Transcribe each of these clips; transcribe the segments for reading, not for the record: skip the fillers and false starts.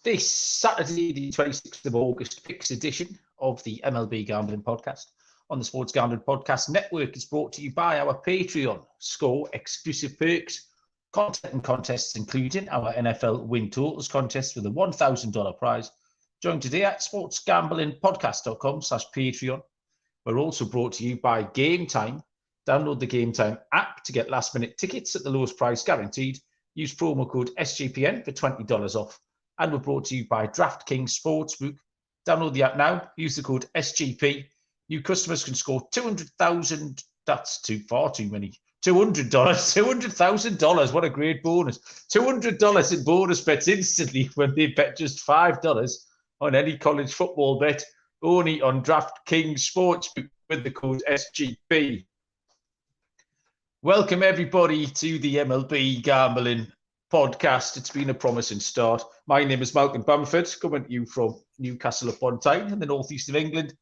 this Saturday, the 26th of August, Picks edition of the MLB Gambling Podcast on the Sports Gambling Podcast Network is brought to you by our Patreon. Score exclusive perks, content and contests, including our NFL Win Totals contest with a $1,000 prize. Join today at sportsgamblingpodcast.com/Patreon. We're also brought to you by Game Time. Download the Game Time app to get last-minute tickets at the lowest price guaranteed. Use promo code SGPN for $20 off. And we're brought to you by DraftKings Sportsbook. Download the app now. Use the code SGP. New customers can score $200,000. That's far too many. $200. $200,000. What a great bonus. $200 in bonus bets instantly when they bet just $5 on any college football bet. Only on DraftKings Sportsbook with the code SGP. Welcome, everybody, to the MLB Gambling Podcast. It's been a promising start. My name is Malcolm Bamford, coming to you from Newcastle upon Tyne in the northeast of England.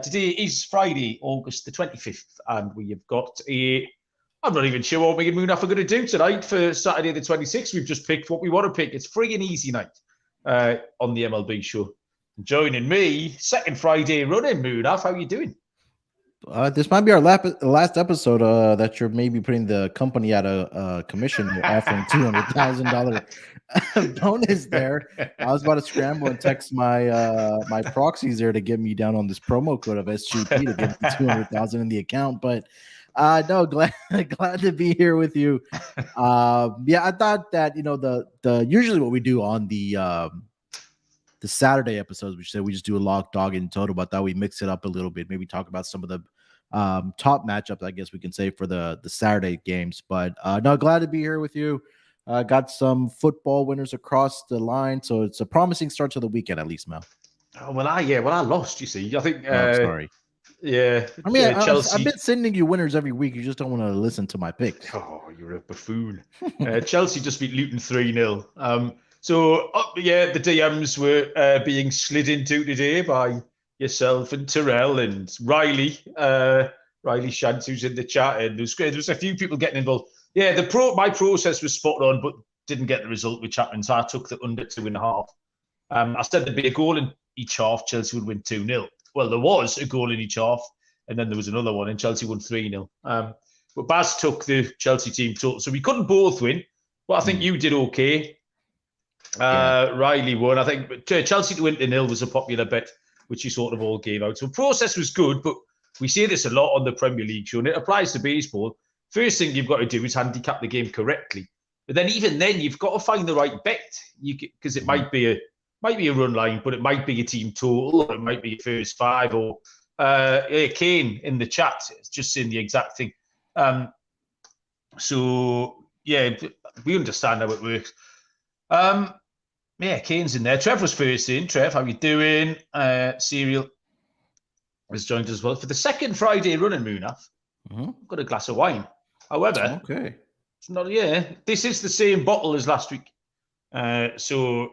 Today is Friday, August the 25th, and we have got I'm not even sure what me and Munaf are going to do tonight for Saturday the 26th. We've just picked what we want to pick. It's free and easy night on the MLB show. Joining me, second Friday running, Munaf. How are you doing? This might be our last episode that you're maybe putting the company at a commission. You're offering $200,000 bonus there. I was about to scramble and text my proxies there to get me down on this promo code of SGP to get the $200,000 in the account. But no, glad to be here with you. Yeah, I thought that the usually what we do on the Saturday episodes, we just do a lock, dog, and total, but I thought we mix it up a little bit, maybe talk about some of the top matchups, I guess we can say, for the Saturday games. But no, glad to be here with you. Got some football winners across the line, so it's a promising start to the weekend, at least, Mel. Oh, well, I lost, you see. I think sorry. Yeah. I mean, Chelsea. I've been sending you winners every week. You just don't want to listen to my picks. Oh, you're a buffoon. Chelsea just beat Luton 3-0. So, the DMs were being slid into today by yourself and Terrell and Riley. Riley Shantz, who's in the chat. And there was a few people getting involved. Yeah, my process was spot on, but didn't get the result with Chapman. So I took the under 2.5. I said there'd be a goal in each half. Chelsea would win 2-0. Well, there was a goal in each half, and then there was another one, and Chelsea won 3-0. But Baz took the Chelsea team total. So we couldn't both win. But I think you did okay. Riley won. I think Chelsea to win 0 was a popular bet, which you sort of all gave out. So process was good, but we say this a lot on the Premier League show, and it applies to baseball. First thing you've got to do is handicap the game correctly. But then even then, you've got to find the right bet, because it might be a run line, but it might be a team total, or it might be a first five, or Kane in the chat is just saying the exact thing. So yeah, we understand how it works. Kane's in there. Trev was first in. Trev, how you doing? Serial has joined us as well for the second Friday running, Munaf. I've got a glass of wine. However, okay, it's not. Yeah, this is the same bottle as last week. So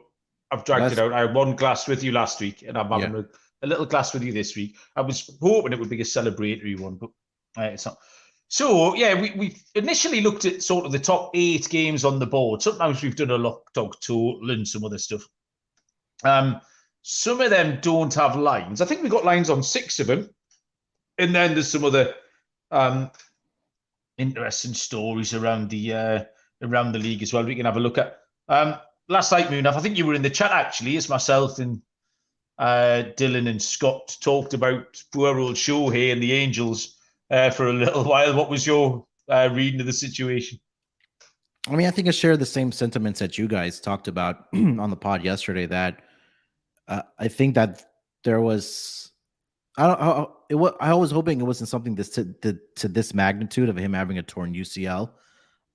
I've dragged it out. I had one glass with you last week, and I'm having a little glass with you this week. I was hoping it would be a celebratory one, but it's not. So, yeah, we initially looked at sort of the top 8 games on the board. Sometimes we've done a lock, dog, total and some other stuff. Some of them don't have lines. I think we've got lines on 6 of them. And then there's some other interesting stories around the league as well we can have a look at. Last night, Munaf, I think you were in the chat, actually, as myself and Dylan and Scott talked about poor old Shohei and the Angels for a little while. What was your reading of the situation? I mean, I think I share the same sentiments that you guys talked about on the pod yesterday, that I think that there was, I was hoping it wasn't something to this magnitude of him having a torn UCL.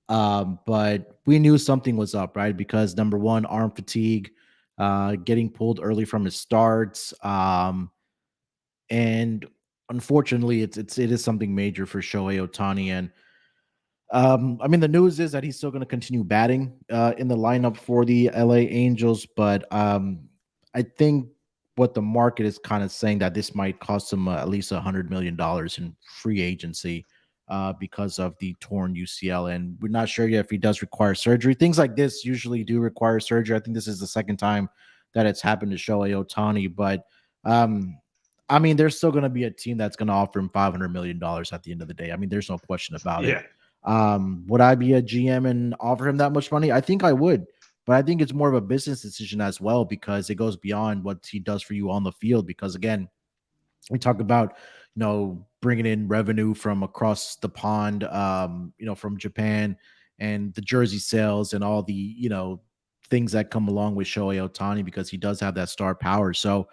But we knew something was up, right? Because number one, arm fatigue, getting pulled early from his starts. And unfortunately, it is something major for Shohei Ohtani. And I mean, the news is that he's still going to continue batting in the lineup for the LA Angels. But I think what the market is kind of saying, that this might cost him at least $100 million in free agency because of the torn UCL. And we're not sure yet if he does require surgery. Things like this usually do require surgery. I think this is the second time that it's happened to Shohei Ohtani, but I mean, there's still going to be a team that's going to offer him $500 million at the end of the day. I mean, there's no question about it. Would I be a GM and offer him that much money? I think I would, but I think it's more of a business decision as well, because it goes beyond what he does for you on the field. Because again, we talk about, bringing in revenue from across the pond, from Japan, and the jersey sales and all the, things that come along with Shohei Ohtani, because he does have that star power. So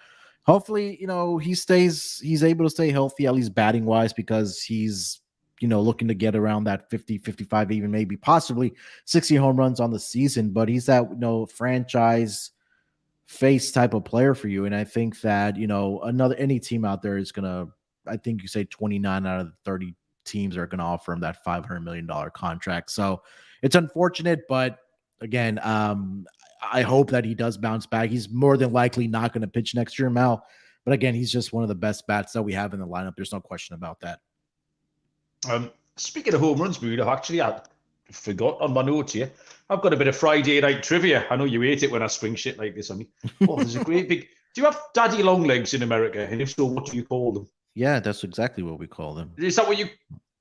hopefully, he's able to stay healthy, at least batting wise, because he's, looking to get around that 50, 55, even maybe possibly 60 home runs on the season. But he's that, franchise face type of player for you. And I think that, any team out there is going to, I think you say 29 out of the 30 teams are going to offer him that $500 million contract. So it's unfortunate, but again, I hope that he does bounce back. He's more than likely not going to pitch next year, Mal. But again, he's just one of the best bats that we have in the lineup. There's no question about that. Speaking of home runs, Mood, I forgot on my notes here. I've got a bit of Friday night trivia. I know you hate it when I spring shit like this on me. Oh, there's a great big... Do you have daddy long legs in America? And if so, what do you call them? Yeah, that's exactly what we call them. Is that what you...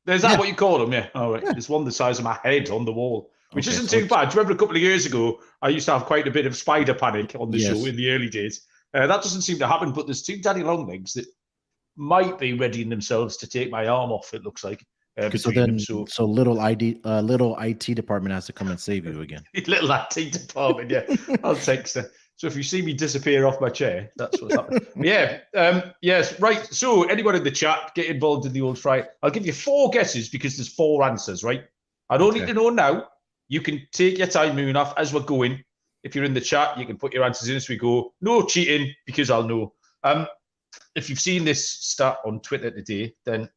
Is that what you call them? Yeah. All right. Yeah. There's one the size of my head on the wall, which isn't too bad. Do you remember a couple of years ago, I used to have quite a bit of spider panic on the show in the early days. That doesn't seem to happen, but there's two daddy long legs that might be readying themselves to take my arm off, it looks like. So little IT department has to come and save you again. Little IT department, yeah. I'll text her. So if you see me disappear off my chair, that's what's happening. Yes, right. So anyone in the chat, get involved in the old Friday. I'll give you 4 guesses because there's 4 answers, right? I don't need to know now. You can take your time, Munaf, as we're going. If you're in the chat, you can put your answers in as we go. No cheating, because I'll know. If you've seen this stat on Twitter today, then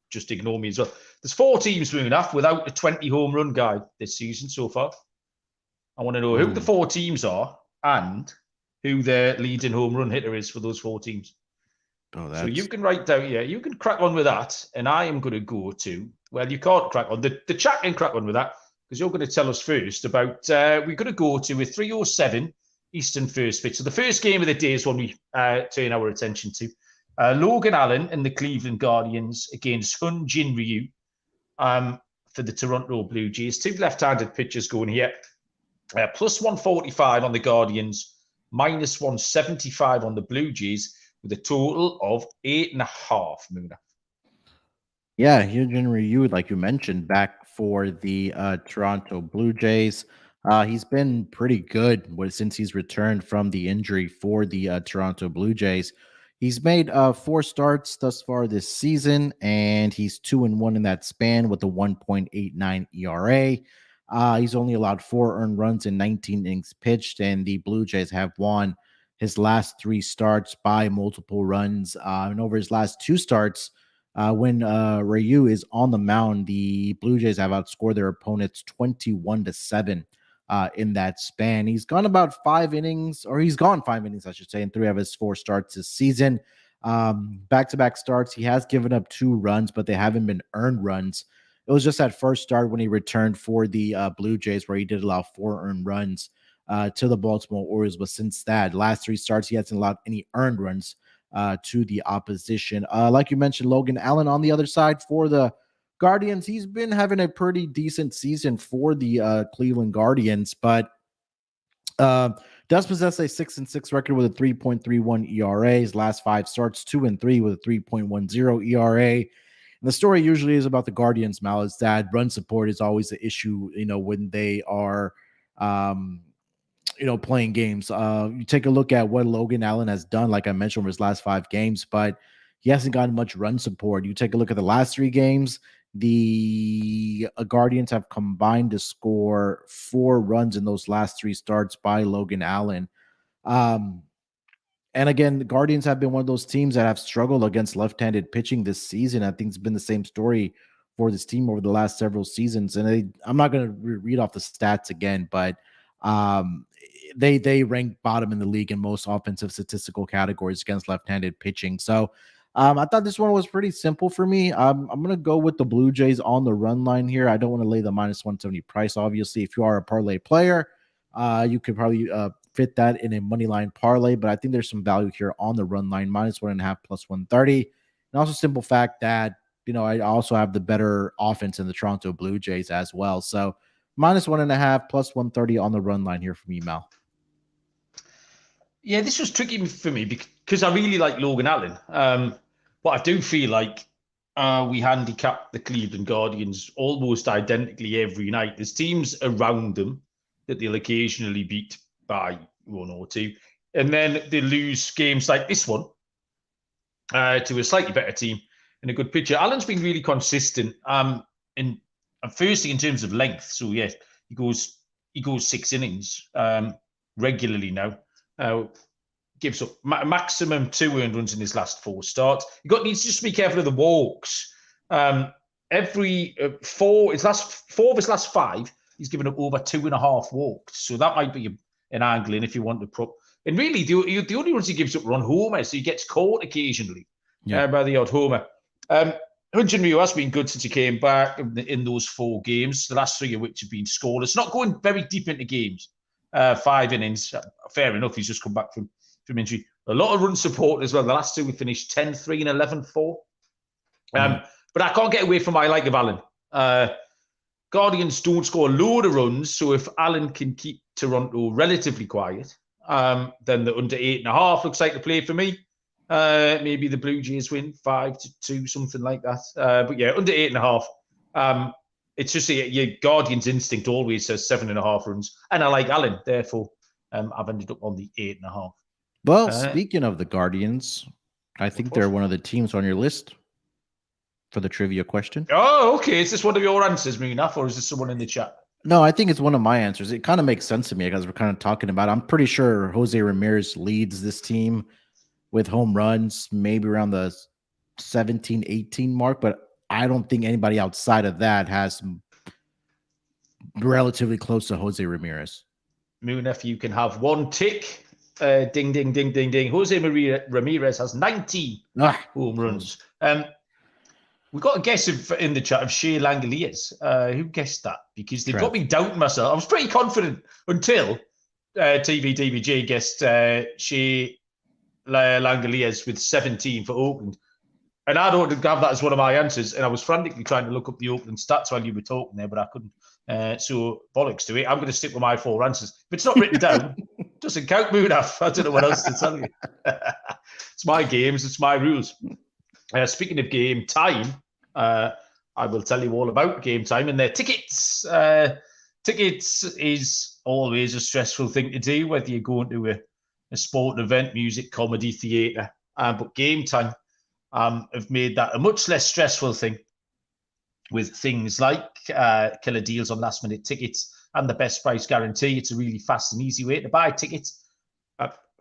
just ignore me as well. There's 4 teams, Munaf, without a 20 home run guy this season so far. I want to know who the 4 teams are and who their leading home run hitter is for those 4 teams. So you can write down, you can crack on with that. And I am going to go to, well, you can't crack on. The chat can crack on with that because you're going to tell us first about, we're going to go to a 3:07 Eastern first pitch. So the first game of the day is one we turn our attention to. Logan Allen and the Cleveland Guardians against Hyun Jin Ryu for the Toronto Blue Jays. 2 left-handed pitchers going here. Plus 145 on the Guardians, minus 175 on the Blue Jays, with a total of 8.5, Muna. Yeah, Hyun Jin Ryu, like you mentioned, back for the Toronto Blue Jays. He's been pretty good since he's returned from the injury for the Toronto Blue Jays. He's made 4 starts thus far this season, and he's 2-1 in that span with a 1.89 ERA. He's only allowed 4 earned runs in 19 innings pitched, and the Blue Jays have won his last 3 starts by multiple runs. And over his last 2 starts, when Ryu is on the mound, the Blue Jays have outscored their opponents 21-7 in that span. He's gone about 5 innings, or he's gone 5 innings, I should say, in 3 of his 4 starts this season. Back-to-back starts, he has given up 2 runs, but they haven't been earned runs. It was just that first start when he returned for the Blue Jays where he did allow 4 earned runs to the Baltimore Orioles. But since that, last 3 starts, he hasn't allowed any earned runs to the opposition. Like you mentioned, Logan Allen on the other side for the Guardians. He's been having a pretty decent season for the Cleveland Guardians, but does possess a 6-6 record with a 3.31 ERA. His last 5 starts, 2-3 with a 3.10 ERA. And the story usually is about the Guardians, Mal, is that run support is always the issue, when they are, playing games. You take a look at what Logan Allen has done, like I mentioned, over his last 5 games, but he hasn't gotten much run support. You take a look at the last 3 games, the Guardians have combined to score 4 runs in those last 3 starts by Logan Allen. And again, the Guardians have been one of those teams that have struggled against left-handed pitching this season. I think it's been the same story for this team over the last several seasons. And I'm not going to read off the stats again, but they rank bottom in the league in most offensive statistical categories against left-handed pitching. So I thought this one was pretty simple for me. I'm going to go with the Blue Jays on the run line here. I don't want to lay the minus 170 price, obviously. If you are a parlay player, you could probably fit that in a money line parlay, but I think there's some value here on the run line, -1.5 plus 130. And also simple fact that, I also have the better offense in the Toronto Blue Jays as well. So -1.5 plus 130 on the run line here from Mal. Yeah, this was tricky for me because I really like Logan Allen. But I do feel like we handicap the Cleveland Guardians almost identically every night. There's teams around them that they'll occasionally beat by 1 or 2. And then they lose games like this one to a slightly better team and a good pitcher. Allen's been really consistent. Firstly, in terms of length. So, yeah, he goes 6 innings regularly now. Gives up maximum 2 earned runs in his last 4 starts. Needs to just be careful of the walks. Every 4 of his last 5, he's given up over 2.5 walks. So that might be an angle in if you want to prop. And really, the only ones he gives up are on homers, so he gets caught occasionally by the odd homer. Hyun-Jin Ryu has been good since he came back in those 4 games, the last 3 of which have been scoreless. Not going very deep into games. 5 innings, fair enough. He's just come back from injury. A lot of run support as well. The last 2 we finished 10-3 and 11-4. But I can't get away from my like of Allen. Guardians don't score a load of runs, so if Allen can keep Toronto relatively quiet, then the under 8.5 looks like the play for me. Maybe the Blue Jays win 5-2, something like that. But yeah, under 8.5. It's just your Guardians instinct always says 7.5 runs, and I like Allen. Therefore, I've ended up on the 8.5. Well, speaking of the Guardians, I think they're one of the teams on your list for the trivia question. Oh, okay. Is this one of your answers, Munaf, or is this someone in the chat? No, I think it's one of my answers. It kind of makes sense to me because we're kind of talking about. I'm pretty sure Jose Ramirez leads this team with home runs, maybe around the 17, 18 mark, but I don't think anybody outside of that has relatively close to Jose Ramirez. Munaf, you can have 1 tick. Ding, ding, ding, ding, ding. Jose Ramirez has 90 home runs. We've got a guess in the chat of Shea Langoliers. Who guessed that? Because they've got me doubting myself. I was pretty confident until TVDBJ guessed Shea Langoliers with 17 for Oakland. And I don't have that as one of my answers. And I was frantically trying to look up the Oakland stats while you were talking there, but I couldn't. So bollocks to it. I'm going to stick with my 4 answers. If it's not written down, doesn't count, Munaf. I don't know what else to tell you. It's my games. It's my rules. Speaking of game time, I will tell you all about game time and their tickets. Tickets is always a stressful thing to do, whether you're going to a sport event, music, comedy, theatre. But game time have made that a much less stressful thing with things like killer deals on last-minute tickets and the best price guarantee. It's a really fast and easy way to buy tickets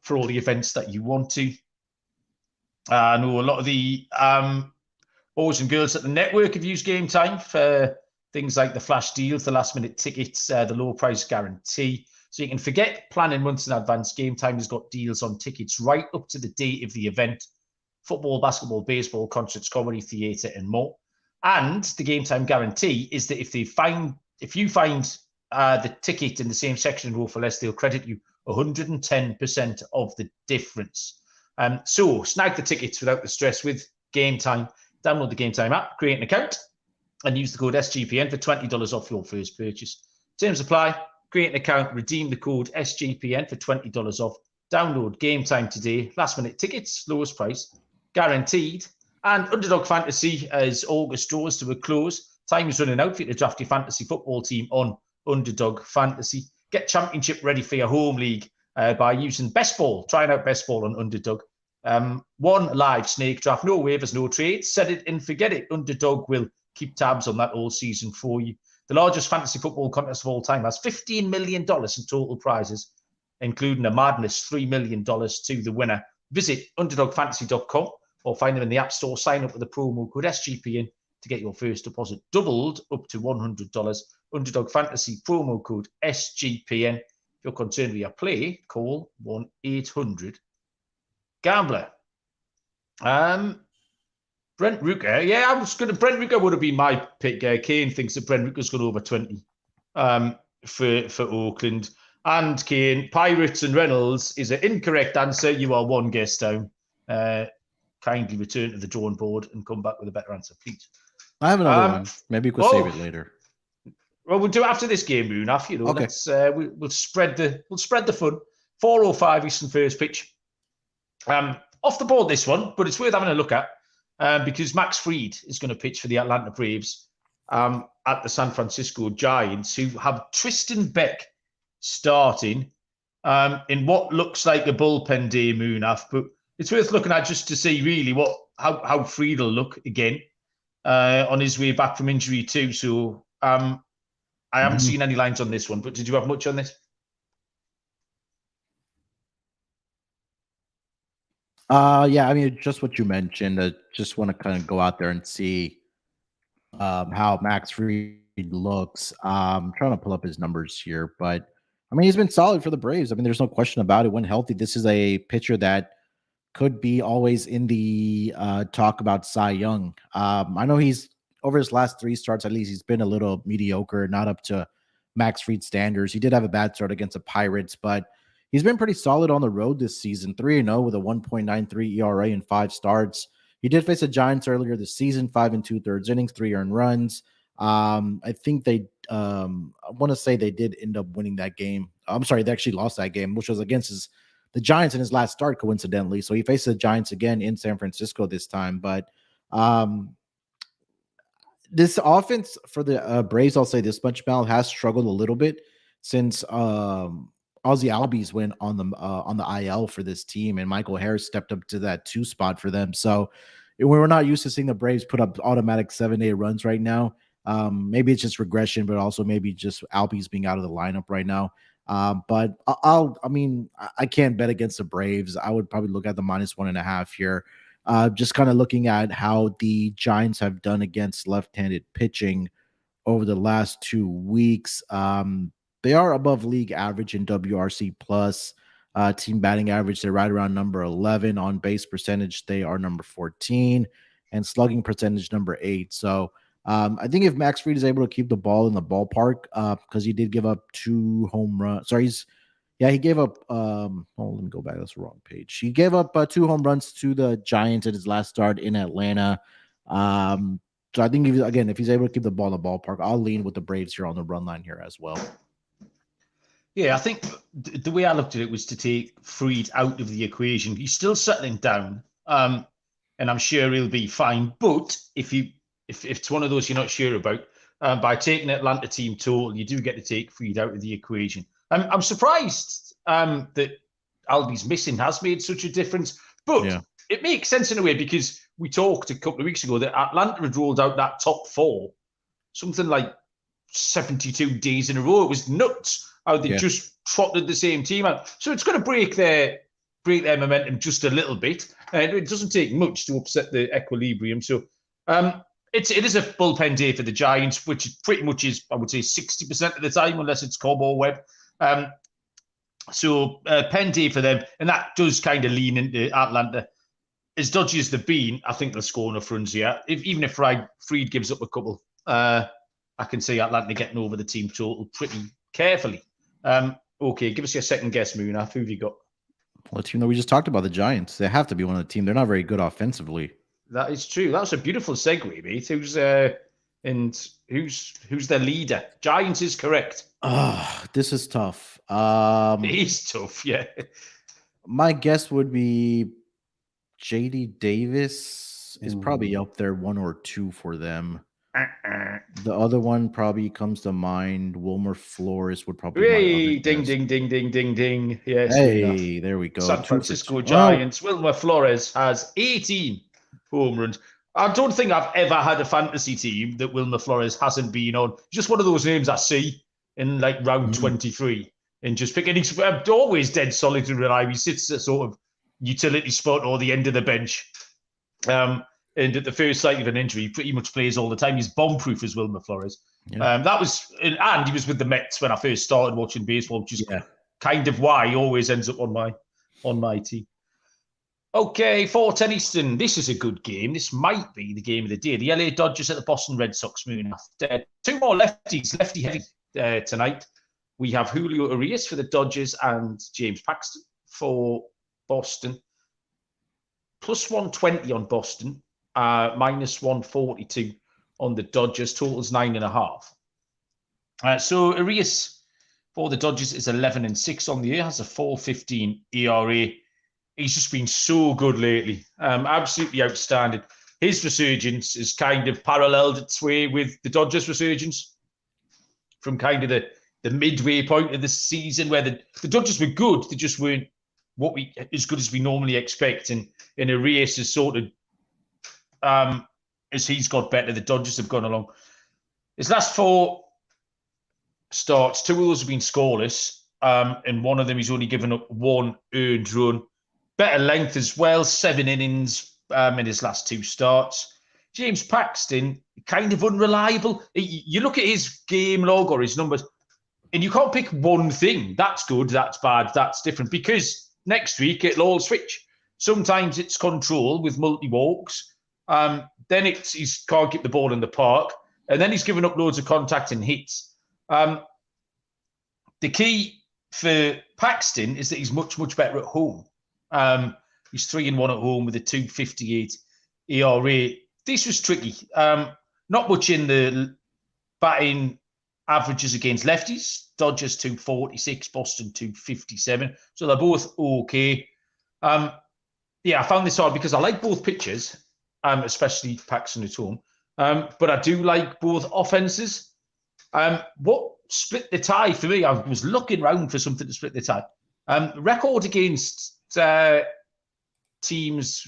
for all the events that you want to. I know a lot of the boys and girls at the network have used Game Time for things like the flash deals, the last-minute tickets, the low price guarantee. So you can forget planning months in advance. Game Time has got deals on tickets right up to the date of the event. Football, basketball, baseball, concerts, comedy, theatre, and more. And the Game Time guarantee is that if you find the ticket in the same section and go for less, they'll credit you 110% of the difference. So snag the tickets without the stress with Game Time. Download the Game Time app, create an account, and use the code SGPN for $20 off your first purchase. Terms apply. Create an account, redeem the code SGPN for $20 off. Download Game Time today. Last-minute tickets, lowest price, guaranteed. And Underdog Fantasy, as August draws to a close, time is running out for you to draft your fantasy football team on Underdog Fantasy. Get championship ready for your home league by using Best Ball, trying out Best Ball on Underdog. 1 live snake draft, no waivers, no trades. Set it and forget it. Underdog will keep tabs on that all season for you. The largest fantasy football contest of all time has $15 million in total prizes, including a madness $3 million to the winner. Visit underdogfantasy.com or find them in the App Store. Sign up with the promo code SGPN to get your first deposit doubled up to $100. Underdog Fantasy promo code SGPN. If you're concerned with your play, call 1-800-GAMBLER. Brent Rooker. Yeah, Brent Rooker would have been my pick. Kane thinks that Brent Rooker's got over 20 for Oakland. and Kane, Pirates and Reynolds is an incorrect answer. You are one guess down. Kindly return to the drawing board and come back with a better answer, please. I have another one. Maybe we could save it later. Well, we'll do it after this game, Munaf. You know, okay. Let's we'll spread the fun. 4:05 Eastern first pitch. Off the board this one, but it's worth having a look at because Max Fried is going to pitch for the Atlanta Braves at the San Francisco Giants, who have Tristan Beck starting in what looks like a bullpen day, Munaf, but it's worth looking at just to see really how Fried will look again on his way back from injury too. So I haven't seen any lines on this one, but did you have much on this? Yeah, I mean, just what you mentioned. I just want to kind of go out there and see how Max Fried looks. I'm trying to pull up his numbers here, but I mean, he's been solid for the Braves. I mean, there's no question about it. When healthy, this is a pitcher that could be always in the talk about Cy Young. I know he's over his last 3 starts, at least he's been a little mediocre, not up to Max Fried standards. He did have a bad start against the Pirates, but he's been pretty solid on the road this season, 3-0 with a 1.93 ERA in 5 starts. He did face the Giants earlier this season, 5 2/3 innings, 3 earned runs. I think I want to say they did end up winning that game. I'm sorry, they actually lost that game, which was against the Giants in his last start, coincidentally. So he faced the Giants again in San Francisco this time. But this offense for the Braves, I'll say this much, Mal, has struggled a little bit since Ozzy Albies went on the IL for this team, and Michael Harris stepped up to that 2 spot for them. So we're not used to seeing the Braves put up automatic 7-8 runs right now. Maybe it's just regression, but also maybe just Albies being out of the lineup right now. But I can't bet against the Braves. I would probably look at the -1.5 here. Just kind of looking at how the Giants have done against left-handed pitching over the last 2 weeks. They are above league average in WRC plus. Team batting average, they're right around number 11. On base percentage, they are number 14. And slugging percentage, number 8. So I think if Max Fried is able to keep the ball in the ballpark, because he did give up 2 home runs. Sorry, he gave up. Let me go back. That's the wrong page. He gave up 2 home runs to the Giants at his last start in Atlanta. So I think if he's able to keep the ball in the ballpark, I'll lean with the Braves here on the run line here as well. Yeah, I think the way I looked at it was to take Fried out of the equation. He's still settling down, and I'm sure he'll be fine. But if it's one of those you're not sure about, by taking Atlanta team total, you do get to take Fried out of the equation. I'm surprised that Albies missing has made such a difference, but it makes sense in a way because we talked a couple of weeks ago that Atlanta had rolled out that top 4, something like 72 days in a row. It was nuts how they just trotted the same team out. So it's going to break their momentum just a little bit. It doesn't take much to upset the equilibrium. So it is a bullpen day for the Giants, which pretty much is, I would say, 60% of the time, unless it's Cobb or Webb. So pen day for them, and that does kind of lean into Atlanta. As dodgy as they've been, I think they'll score enough runs here. Even if Fried gives up a couple, I can see Atlanta getting over the team total pretty carefully. Okay, give us your second guess, Munaf. Who have you got? Well, a team that we just talked about, the Giants. They have to be one of the team. They're not very good offensively. That is true. That was a beautiful segue, mate. Who's their leader? Giants is correct. This is tough. It is tough, yeah. My guess would be JD Davis is probably up there 1 or 2 for them. The other one probably comes to mind. Wilmer Flores would probably. Hey, ding, ding, ding, ding, ding, ding. Yes. Hey, there we go. San Francisco Giants. Wilmer Flores has 18 home runs. I don't think I've ever had a fantasy team that Wilmer Flores hasn't been on. Just one of those names I see in like round 23 and just picking. He's always dead solid and reliable. He sits at sort of utility spot or the end of the bench. And at the first sight of an injury, he pretty much plays all the time. He's bomb-proof as Wilmer Flores. Yeah. And he was with the Mets when I first started watching baseball, which is kind of why he always ends up on my team. Okay, 4:10 Eastern. This is a good game. This might be the game of the day. The LA Dodgers at the Boston Red Sox, Moon. 2 more lefties, lefty heavy tonight. we have Julio Urias for the Dodgers and James Paxton for Boston. Plus 120 on Boston, minus 142 on the Dodgers. Totals 9.5. So Urias for the Dodgers is 11-6 on the year, has a 4.15 ERA. He's just been so good lately. Absolutely outstanding. His resurgence is kind of paralleled its way with the Dodgers' resurgence from kind of the midway point of the season where the Dodgers were good. They just weren't as good as we normally expect. And Urias is sort of, as he's got better, the Dodgers have gone along. His last 4 starts, 2 of those have been scoreless. And one of them he's only given up 1 earned run. Better length as well, 7 innings in his last 2 starts. James Paxton, kind of unreliable. You look at his game log or his numbers, and you can't pick one thing. That's good, that's bad, that's different. Because next week it'll all switch. Sometimes it's control with multi-walks. Then he can't get the ball in the park. And then he's given up loads of contact and hits. The key for Paxton is that he's much, much better at home. He's 3-1 at home with a 2.58 ERA. This was tricky. Not much in the batting averages against lefties. Dodgers 2.46, Boston 2.57. So they're both okay. I found this hard because I like both pitchers, especially Paxton at home. But I do like both offenses. What split the tie for me? I was looking around for something to split the tie. Record against teams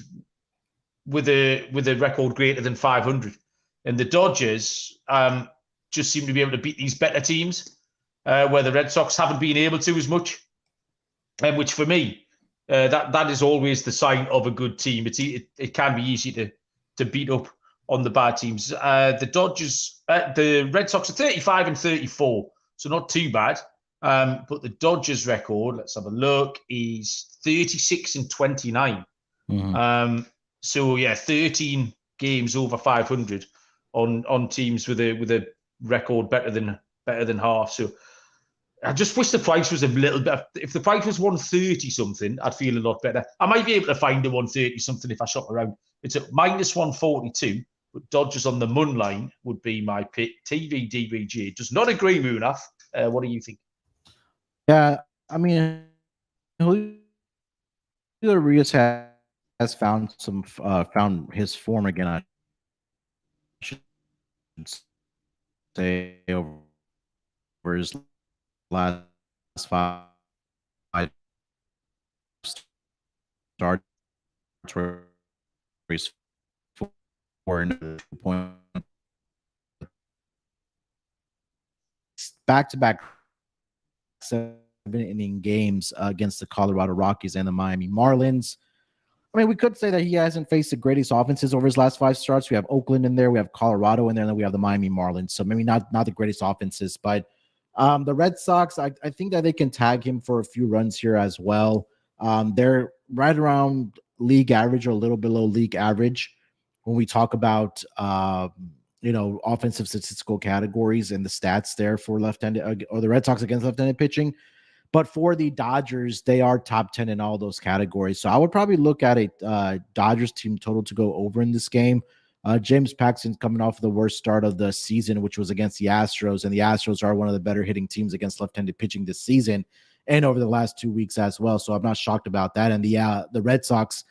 with a record greater than 500, and the Dodgers just seem to be able to beat these better teams, where the Red Sox haven't been able to as much. Which for me, that is always the sign of a good team. It can be easy to beat up on the bad teams. The Red Sox are 35-34, so not too bad. But the Dodgers record, let's have a look, is 36-29. Mm-hmm. 13 games over 500 on teams with a record better than half. So I just wish the price was a little bit. If the price was 130 something, I'd feel a lot better. I might be able to find a 130 something if I shop around. It's at minus 142. But Dodgers on the money line would be my pick. TV DBG does not agree, Munaf. What do you think? Yeah, I mean, Julio Urias has found his form again. I should say over his last 5 starts where he's 4.2 back-to-back 7-inning games against the Colorado Rockies and the Miami Marlins. I mean, we could say that he hasn't faced the greatest offenses over his last 5 starts. We have Oakland in there, we have Colorado in there, and then we have the Miami Marlins. So maybe not the greatest offenses, but the Red Sox, I think that they can tag him for a few runs here as well. They're right around league average or a little below league average when we talk about offensive statistical categories and the stats there for left-handed or the Red Sox against left-handed pitching. But for the Dodgers, they are top 10 in all those categories. So I would probably look at a Dodgers team total to go over in this game. James Paxton's coming off the worst start of the season, which was against the Astros. And the Astros are one of the better hitting teams against left-handed pitching this season and over the last 2 weeks as well. So I'm not shocked about that. And the Red Sox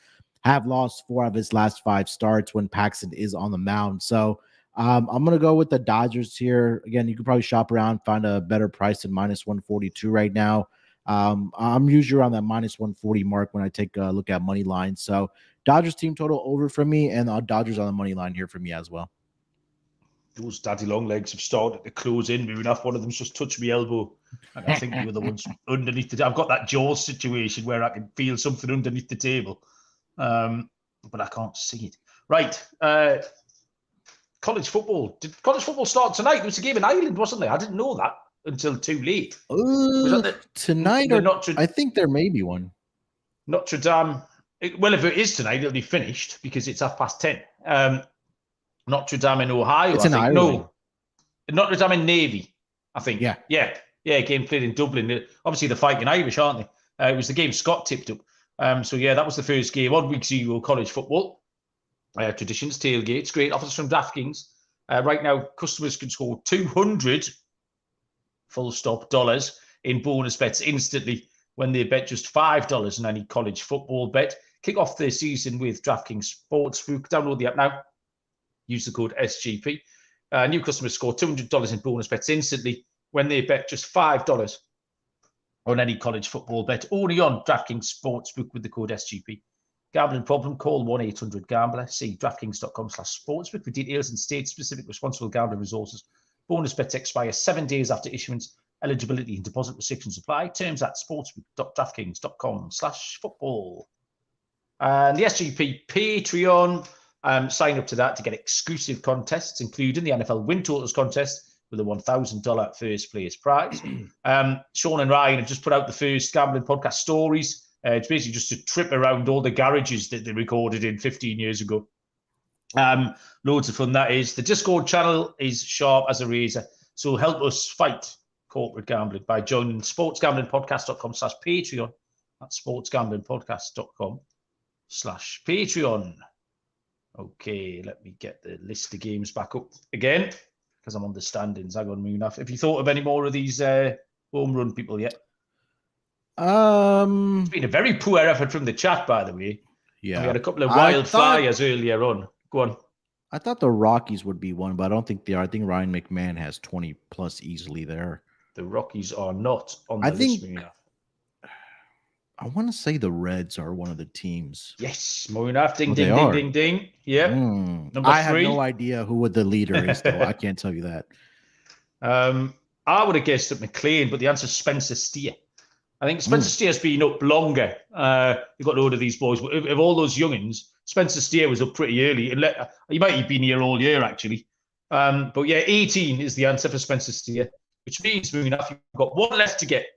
have lost 4 of his last 5 starts when Paxton is on the mound. So I'm going to go with the Dodgers here. Again, you could probably shop around, find a better price than minus 142 right now. I'm usually around that minus 140 mark when I take a look at money line. So Dodgers team total over for me, and Dodgers on the money line here for me as well. Those daddy long legs have started to close in. Maybe enough. One of them's just touched my elbow. And I think the other one's underneath I've got that Jaws situation where I can feel something underneath the table. But I can't see it. Right. College football. Did college football start tonight? There was a game in Ireland, wasn't there? I didn't know that until too late. Tonight? I think there may be one. Notre Dame. Well, if it is tonight, it'll be finished because it's 10:30. Notre Dame in Ohio. It's in Ireland. No, Notre Dame in Navy, I think. Yeah. Yeah, game played in Dublin. Obviously, they're fighting Irish, aren't they? It was the game Scott tipped up. So, yeah, that was the first game on week 0 college football. Traditions, tailgates, great offers from DraftKings. Right now, customers can score 200 full stop dollars in bonus bets instantly when they bet just $5 on any college football bet. Kick off the season with DraftKings Sportsbook. Download the app now. Use the code SGP. New customers score $200 in bonus bets instantly when they bet just $5 on any college football bet. Only on DraftKings Sportsbook with the code SGP. Gambling problem? Call 1-800-GAMBLER. See DraftKings.com/sportsbook for details and state-specific responsible gambling resources. Bonus bets expire 7 days after issuance. Eligibility and deposit restrictions apply. Terms at sportsbook.draftkings.com/football. And the SGP Patreon, sign up to that to get exclusive contests, including the NFL Win Totals contest with a $1,000 first place prize. Sean and Ryan have just put out the first Gambling Podcast stories. It's basically just a trip around all the garages that they recorded in 15 years ago. Loads of fun, that is. The Discord channel is sharp as a razor. So help us fight corporate gambling by joining sportsgamblingpodcast.com/Patreon. That's sportsgamblingpodcast.com/Patreon. Okay, let me get the list of games back up again because I'm on the standings. Hang on, Munaf. Have you thought of any more of these home run people yet? It's been a very poor effort from the chat, by the way. Yeah. We had a couple of wild flyers earlier on. Go on. I thought the Rockies would be one, but I don't think they are. I think Ryan McMahon has 20 plus easily there. The Rockies are not on the list, Munaf. I want to say the Reds are one of the teams. Yes, Munaf. Ding, ding, ding, ding, ding. Yeah. Number 3. I have no idea who the leader is, though. I can't tell you that. I would have guessed at McLean, but the answer is Spencer Steer. I think Spencer Steer's been up longer. You've got a load of these boys. Of all those youngins, Spencer Steer was up pretty early. And he might have been here all year, actually. But yeah, 18 is the answer for Spencer Steer, which means, Munaf, you've got one left to get.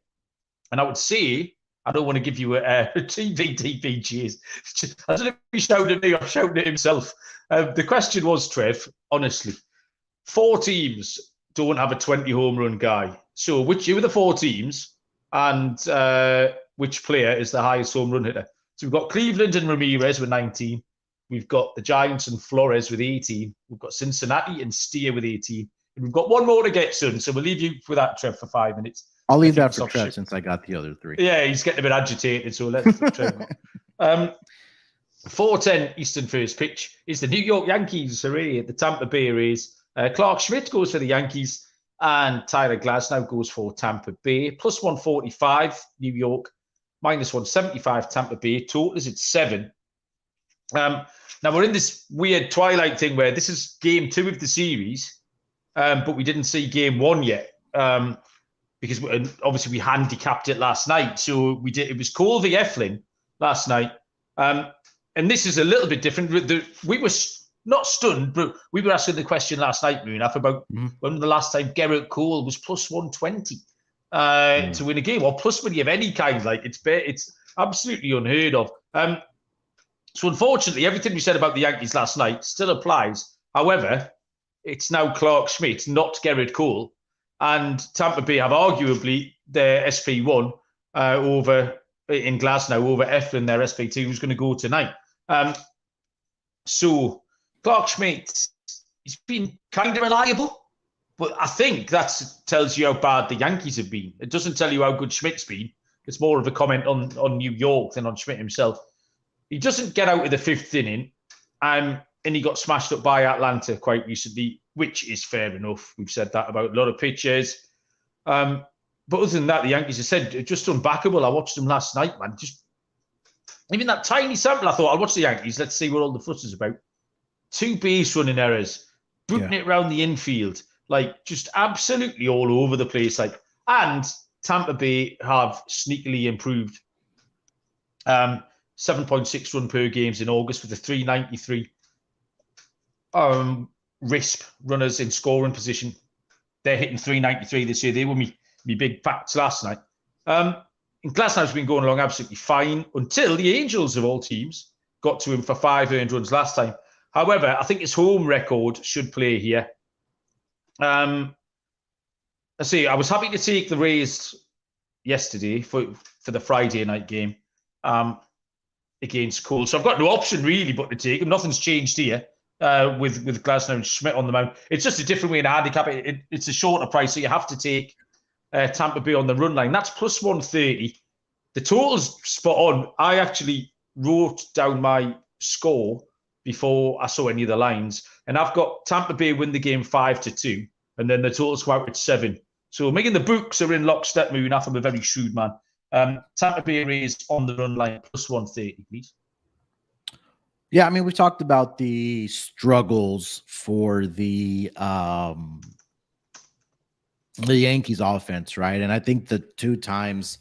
And I would say, I don't want to give you a TV cheers. I don't know if he shouted at me or shouted at himself. The question was, Trev, honestly, 4 teams don't have a 20 home run guy. So which are the 4 teams? And which player is the highest home run hitter? So we've got Cleveland and Ramirez with 19. We've got the Giants and Flores with 18. We've got Cincinnati and Steer with 18. And we've got one more to get soon. So we'll leave you with that, Trev, for 5 minutes. I'll leave that for Trev since I got the other 3. Yeah, he's getting a bit agitated, so let's Trev. 4:10 Eastern first pitch is the New York Yankees. Hooray, at the Tampa Bay Rays. Clark Schmidt goes for the Yankees. And Tyler Glasnow goes for Tampa Bay. Plus 145, New York. Minus 175, Tampa Bay. Total is at 7. Now, we're in this weird twilight thing where this is game 2 of the series, but we didn't see game 1 yet because obviously we handicapped it last night. So we did. It was Cole v. Eflin last night. And this is a little bit different. We were not stunned, but we were asking the question last night, Munaf, about when the last time Gerrit Cole was plus 120 to win a game, or plus money of any kind. Like it's absolutely unheard of. So unfortunately, everything we said about the Yankees last night still applies. However, it's now Clark Schmidt, not Gerrit Cole, and Tampa Bay have arguably their SP1 over in Glasnow over Eflin, their SP2, who's going to go tonight. So Clark Schmidt, he's been kind of reliable, but I think that tells you how bad the Yankees have been. It doesn't tell you how good Schmidt's been. It's more of a comment on New York than on Schmidt himself. He doesn't get out of the 5th inning, and he got smashed up by Atlanta quite recently, which is fair enough. We've said that about a lot of pitchers. But other than that, the Yankees have said, just unbackable. I watched them last night, man. Just even that tiny sample, I thought, I'll watch the Yankees. Let's see what all the fuss is about. 2 base running errors, booting it around the infield, like just absolutely all over the place. And Tampa Bay have sneakily improved. 7.6 run per games in August with a 393 RISP, runners in scoring position. They're hitting 393 this year. They were me big facts last night. And Glasnow's been going along absolutely fine until the Angels of all teams got to him for 5 earned runs last time. However, I think his home record should play here. As I see. I was happy to take the Rays yesterday for the Friday night game against Cole. So I've got no option really but to take him. Nothing's changed here with Glasnow and Schmidt on the mound. It's just a different way in handicap. It's a shorter price, so you have to take Tampa Bay on the run line. That's plus 130. The total's spot on. I actually wrote down my score before I saw any of the lines, and I've got Tampa Bay win the game 5-2, and then the total's come out at 7. So making the books are in lockstep, Munaf. I'm a very shrewd man. Tampa Bay Rays on the run line plus 130, please. Yeah, I mean, we talked about the struggles for the Yankees offense, right? And I think the 2 times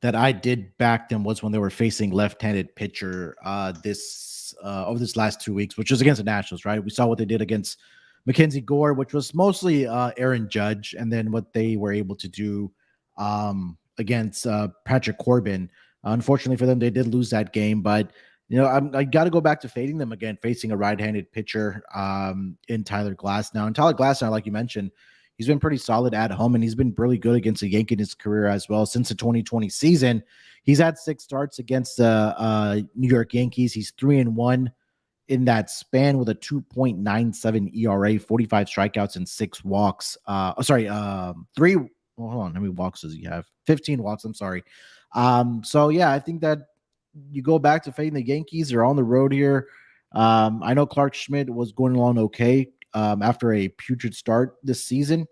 that I did back them was when they were facing left-handed pitcher over this last 2 weeks, which was against the Nationals, right? We saw what they did against Mackenzie Gore, which was mostly Aaron Judge, and then what they were able to do against Patrick Corbin. Unfortunately for them, they did lose that game, but I got to go back to fading them again, facing a right-handed pitcher in Tyler Glasnow. And Tyler Glasnow, like you mentioned, he's been pretty solid at home, and he's been really good against the Yankees in his career as well. Since the 2020 season, he's had 6 starts against the New York Yankees. He's 3-1 in that span with a 2.97 ERA, 45 strikeouts and 6 walks. Hold on. How many walks does he have? 15 walks. I'm sorry. So yeah, I think that you go back to fading the Yankees. They're on the road here. I know Clark Schmidt was going along okay after a putrid start this season,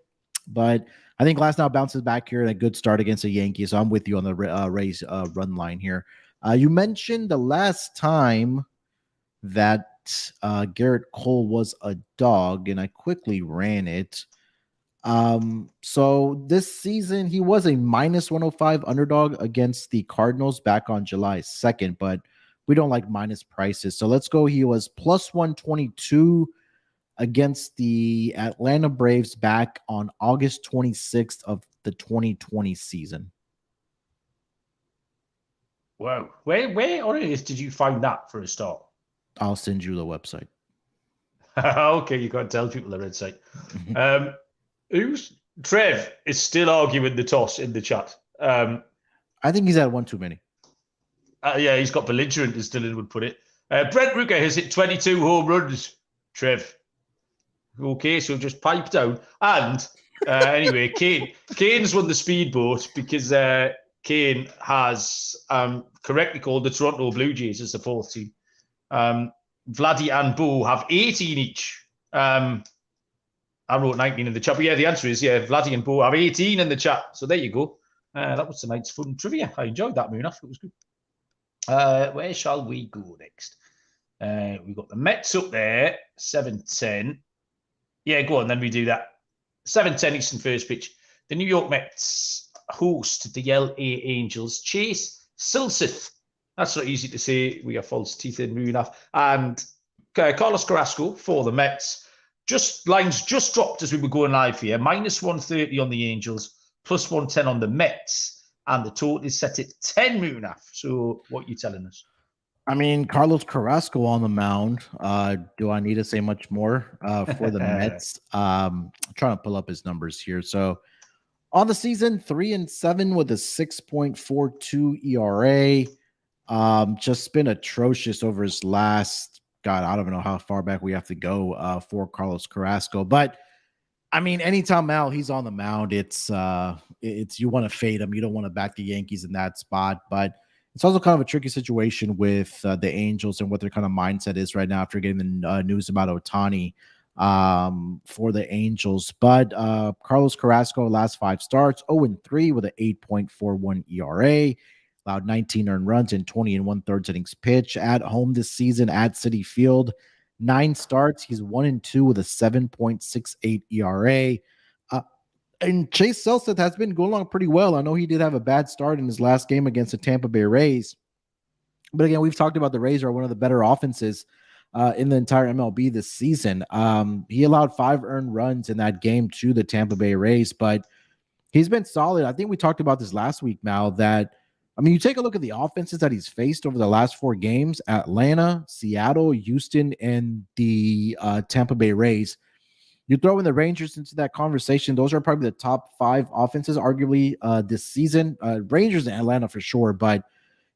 but I think Glasnow bounces back here and a good start against the Yankees. So I'm with you on the Rays run line here. You mentioned the last time that Garrett Cole was a dog, and I quickly ran it. So this season he was a minus 105 underdog against the Cardinals back on July 2nd, but we don't like minus prices. So let's go. He was plus 122 against the Atlanta Braves back on August 26th of the 2020 season. Wow. Where on earth did you find that for a start? I'll send you the website. Okay, you got to tell people the website. Trev is still arguing the toss in the chat. I think he's had one too many. Yeah, he's got belligerent, as Dylan would put it. Brent Rooker has hit 22 home runs, Trev. Okay, so just pipe down. And anyway, Kane's won the speedboat because Kane has correctly called the Toronto Blue Jays as the 4th team. Vladdy and Bo have 18 each. I wrote 19 in the chat, but yeah, the answer is Vladdy and Bo have 18 in the chat. So there you go. That was tonight's fun trivia. I enjoyed that, Munaf. It was good. Where shall we go next? We've got the Mets up there, 7:10. Yeah, go on, then we do that. 7:10 Eastern first pitch. The New York Mets host the LA Angels. Chase Silseth. That's not easy to say. We have false teeth in Munaf. And Carlos Carrasco for the Mets. Lines just dropped as we were going live here. Minus 130 on the Angels, plus 110 on the Mets. And the total is set at 10, Munaf. So what are you telling us? I mean, Carlos Carrasco on the mound. Do I need to say much more for the Mets? I'm trying to pull up his numbers here. So on the season, 3-7 with a 6.42 ERA. Just been atrocious over his last, God, I don't even know how far back we have to go for Carlos Carrasco. But I mean, anytime Mal he's on the mound, it's you want to fade him. You don't want to back the Yankees in that spot. But it's also kind of a tricky situation with the Angels and what their kind of mindset is right now after getting the news about Ohtani for the Angels. But Carlos Carrasco, last 5 starts, 0-3 with an 8.41 ERA. Allowed 19 earned runs in 20 1/3 innings pitch at home this season at Citi Field. 9 starts. He's 1-2 with a 7.68 ERA. And Chase Silseth has been going along pretty well. I know he did have a bad start in his last game against the Tampa Bay Rays. But again, we've talked about the Rays are one of the better offenses in the entire MLB this season. He allowed 5 earned runs in that game to the Tampa Bay Rays, but he's been solid. I think we talked about this last week, Mal, that I mean, you take a look at the offenses that he's faced over the last 4 games: Atlanta, Seattle, Houston, and the Tampa Bay Rays. You throw in the Rangers into that conversation. Those are probably the top 5 offenses, arguably, this season. Rangers and Atlanta for sure, but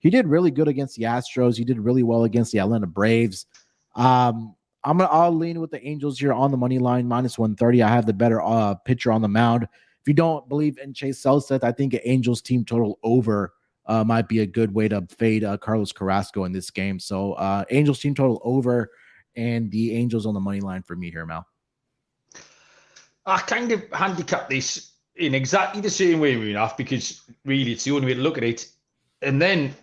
he did really good against the Astros. He did really well against the Atlanta Braves. I'll lean with the Angels here on the money line, -130. I have the better pitcher on the mound. If you don't believe in Chase Selseth, I think an Angels team total over might be a good way to fade Carlos Carrasco in this game. So Angels team total over, and the Angels on the money line for me here, Mal. I kind of handicap this in exactly the same way, Munaf, because really it's the only way to look at it. And then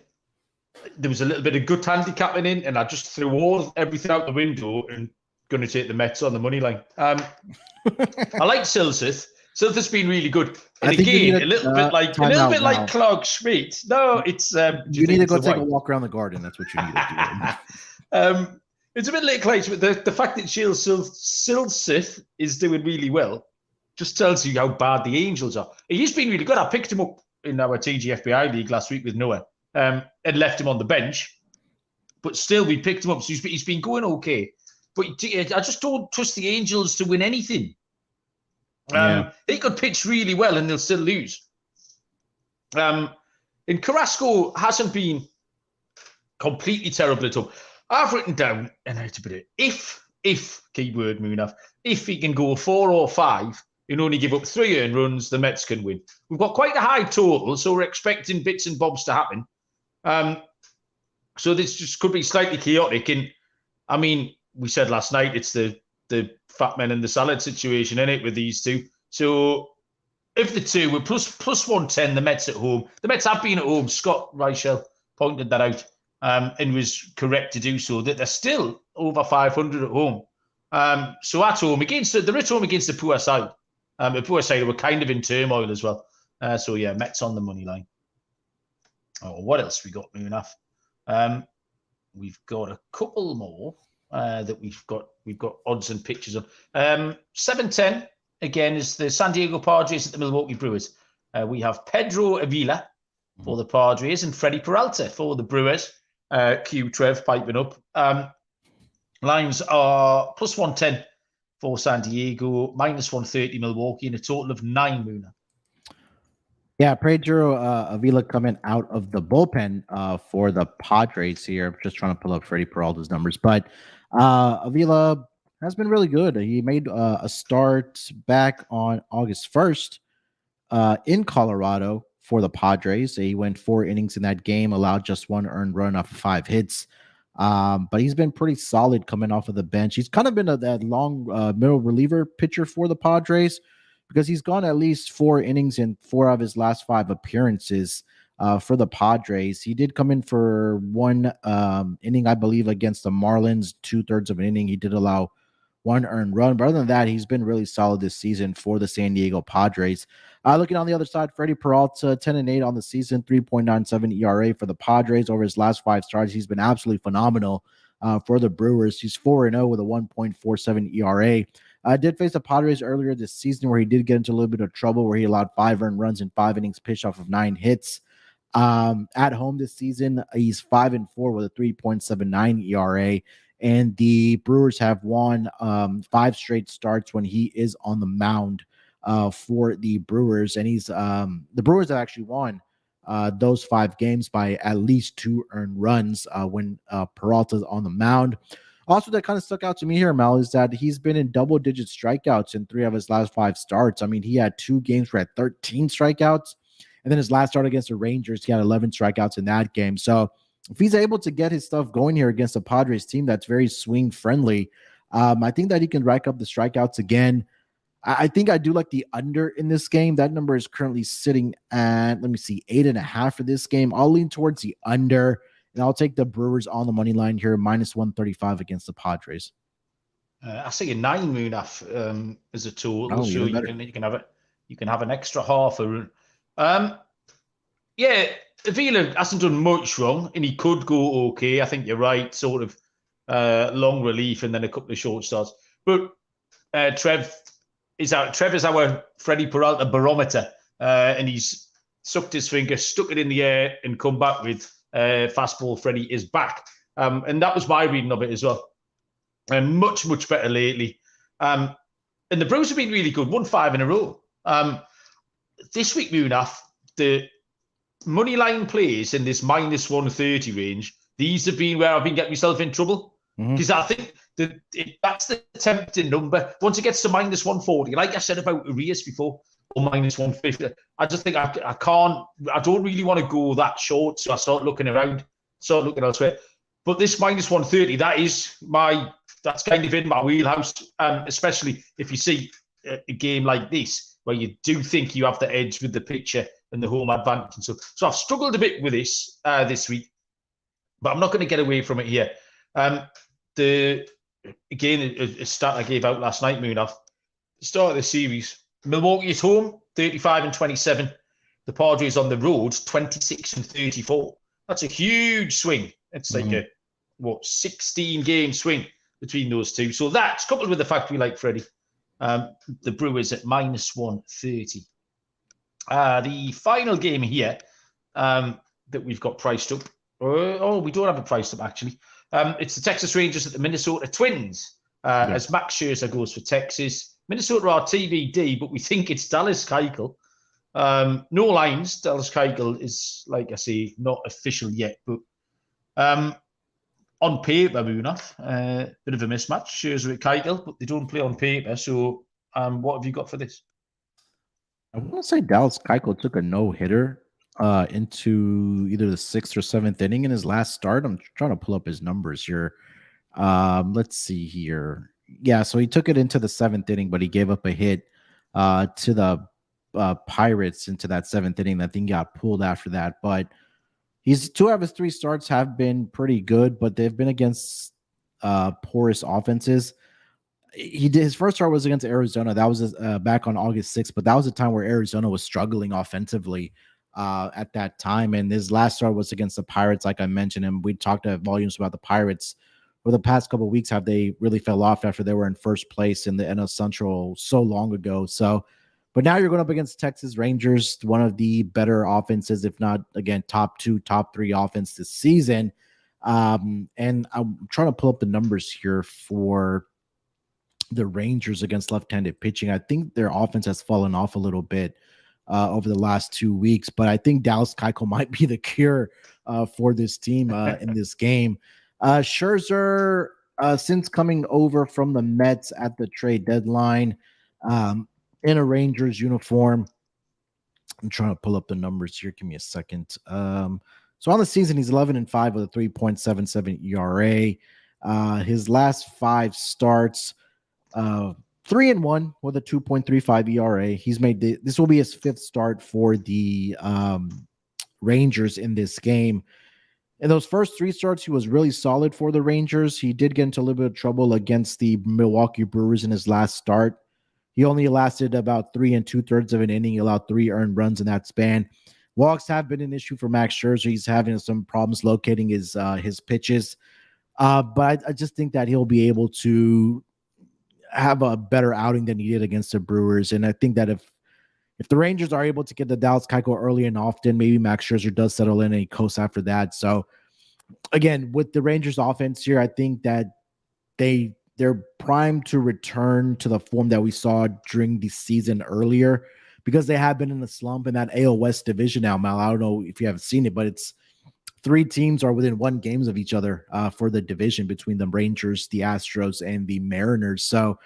there was a little bit of good handicapping in, and I just threw everything out the window and going to take the Mets on the money line. I like Selseth. Selseth's been really good. And again, a little bit like Clark Schmidt. No, it's you need to go take a walk around the garden. That's what you need to do. It's a bit late, Clay, but the fact that Selseth is doing really well just tells you how bad the Angels are. He's been really good. I picked him up in our TGFBI league last week with Noah. And left him on the bench, but still we picked him up. So he's been going okay. But I just don't trust the Angels to win anything. They could pitch really well and they'll still lose. And Carrasco hasn't been completely terrible at all. I've written down, and it's a bit of if keyword Munaf, if he can go 4 or 5 and only give up 3 earned runs, the Mets can win. We've got quite a high total, so we're expecting bits and bobs to happen. So this just could be slightly chaotic. And I mean, we said last night it's the fat men and the salad situation, in it, with these two. So if the two were plus 110, the Mets at home, the Mets have been at home. Scott Reichel pointed that out and was correct to do so, that they're still over 500 at home. So at home they're at home against the poor side. The poor side were kind of in turmoil as well. So yeah, Mets on the money line. Oh, what else we got, Munaf? We've got a couple more that we've got odds and pictures of. 7-10 again is the San Diego Padres at the Milwaukee Brewers. We have Pedro Avila for the Padres and Freddie Peralta for the Brewers. Q Trev piping up. Lines are plus 110 for San Diego, -130 Milwaukee, and a total of 9, Muna. Yeah, Pedro Avila coming out of the bullpen for the Padres here. I'm just trying to pull up Freddie Peralta's numbers, but Avila has been really good. He made a start back on August 1st in Colorado for the Padres. He went 4 innings in that game, allowed just 1 earned run off of 5 hits. But he's been pretty solid coming off of the bench. He's kind of been that long middle reliever pitcher for the Padres, because he's gone at least 4 innings in 4 of his last 5 appearances for the Padres. He did come in for 1 inning, I believe, against the Marlins, 2/3 of an inning. He did allow 1 earned run. But other than that, he's been really solid this season for the San Diego Padres. Looking on the other side, Freddie Peralta, 10-8 on the season, 3.97 ERA for the Padres over his last 5 starts. He's been absolutely phenomenal for the Brewers. He's 4-0 with a 1.47 ERA. Did face the Padres earlier this season where he did get into a little bit of trouble, where he allowed 5 earned runs in 5 innings pitched off of 9 hits. At home this season, he's 5-4 with a 3.79 ERA. And the Brewers have won 5 straight starts when he is on the mound for the Brewers. And the Brewers have actually won those 5 games by at least 2 earned runs when Peralta's on the mound. Also, that kind of stuck out to me here, Mel, is that he's been in double-digit strikeouts in 3 of his last 5 starts. I mean, he had 2 games where he had 13 strikeouts. And then his last start against the Rangers, he had 11 strikeouts in that game. So if he's able to get his stuff going here against a Padres team that's very swing-friendly, I think that he can rack up the strikeouts again. I think I do like the under in this game. That number is currently sitting at, 8.5 for this game. I'll lean towards the under, and I'll take the Brewers on the money line here, -135 against the Padres. I see a 9, Munaf, as a total. Oh, so you can have it. You can have an extra half a run. Yeah, Avila hasn't done much wrong, and he could go okay. I think you're right, sort of long relief and then a couple of short starts. But Trev is our Freddie Peralta barometer, and he's sucked his finger, stuck it in the air, and come back with fastball. Freddie is back, and that was my reading of it as well. And much better lately. And the Brewers have been really good, won 5 in a row. This week, Munaf, the money line plays in this minus 130 range, these have been where I've been getting myself in trouble. Because I think that's the tempting number. Once it gets to minus 140, like I said about Urias before, or minus 150, I just think I don't really want to go that short. So I start looking around, start looking elsewhere. But this minus 130, that's kind of in my wheelhouse, especially if you see a game like this, where you do think you have the edge with the pitcher and the home advantage and stuff. So I've struggled a bit with this week, but I'm not going to get away from it here. A stat I gave out last night, Munaf, the start of the series, Milwaukee is home, 35-27. The Padres on the road, 26-34. That's a huge swing. It's like a 16-game swing between those two. So that's coupled with the fact we like Freddie. The Brewers at minus 130. The final game here that we've got priced up. We don't have it priced up, actually. It's the Texas Rangers at the Minnesota Twins, as Max Scherzer goes for Texas. Minnesota are TBD, but we think it's Dallas Keuchel. No lines. Dallas Keuchel is, like I say, not official yet, but on paper, Munaf, bit of a mismatch. Scherzer at Keuchel, but they don't play on paper. So what have you got for this? I want to say Dallas Keuchel took a no-hitter into either the 6th or 7th inning in his last start. I'm trying to pull up his numbers here. Let's see here. Yeah, so he took it into the 7th inning, but he gave up a hit to the Pirates into that 7th inning. I think he got pulled after that. But he's 2 out of his 3 starts have been pretty good, but they've been against porous offenses. His first start was against Arizona. That was back on August 6th, but that was a time where Arizona was struggling offensively at that time. And his last start was against the Pirates, like I mentioned, and we talked at volumes about the Pirates for the past couple of weeks, how they really fell off after they were in first place in the NL Central so long ago. So, but now you're going up against Texas Rangers, one of the better offenses, if not, again, top 2, top 3 offense this season. And I'm trying to pull up the numbers here for the Rangers against left-handed pitching. I think their offense has fallen off a little bit over the last 2 weeks, but I think Dallas Keuchel might be the cure for this team in this game. Scherzer, since coming over from the Mets at the trade deadline, in a Rangers uniform, I'm trying to pull up the numbers here. Give me a second. So on the season, he's 11-5 with a 3.77 ERA. His last 5 starts, 3-1 with a 2.35 ERA. He's made this will be his 5th start for the Rangers in this game. In those first 3 starts, he was really solid for the Rangers. He did get into a little bit of trouble against the Milwaukee Brewers in his last start. He only lasted about 3 2/3 of an inning. He allowed 3 earned runs in that span. Walks have been an issue for Max Scherzer. He's having some problems locating his pitches. But I just think that he'll be able to have a better outing than he did against the Brewers. And I think that if the Rangers are able to get the Dallas Keuchel early and often, maybe Max Scherzer does settle in and he coasts after that. So again, with the Rangers offense here, I think that they're primed to return to the form that we saw during the season earlier, because they have been in a slump in that AL West division now, Mal. I don't know if you haven't seen it, but it's 3 teams are within 1 game of each other for the division between the Rangers, the Astros, and the Mariners. So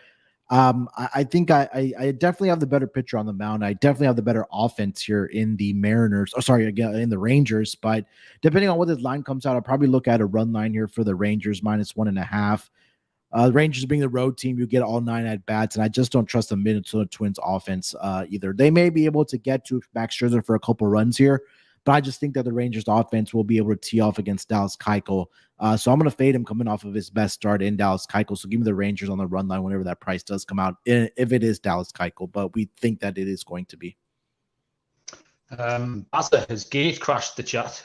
I think I definitely have the better pitcher on the mound. I definitely have the better offense here in the Mariners. In the Rangers. But depending on what this line comes out, I'll probably look at a run line here for the Rangers, -1.5. The Rangers being the road team, you get all 9 at bats, and I just don't trust the Minnesota Twins offense either. They may be able to get to Max Scherzer for a couple runs here, but I just think that the Rangers offense will be able to tee off against Dallas Keuchel. So I'm going to fade him coming off of his best start in Dallas Keuchel. So give me the Rangers on the run line whenever that price does come out, if it is Dallas Keuchel, but we think that it is going to be. Bazza has gate crashed the chat.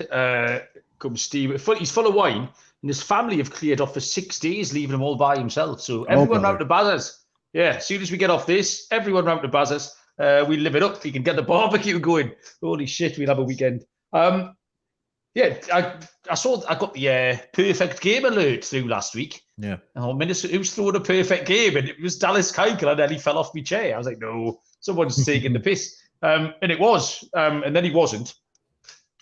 Comes Steve. He's full of wine, and his family have cleared off for 6 days, leaving him all by himself. So everyone round to Bazza's. Yeah, as soon as we get off this, everyone round to Bazza's. We live it up. You can get the barbecue going. Holy shit, we'll have a weekend. Yeah, I saw. I got the perfect game alert through last week. Yeah. Oh, Minnesota, who's throwing a perfect game? And it was Dallas Keuchel, and then he fell off my chair. I was like, no, someone's taking the piss. And it was. And then he wasn't.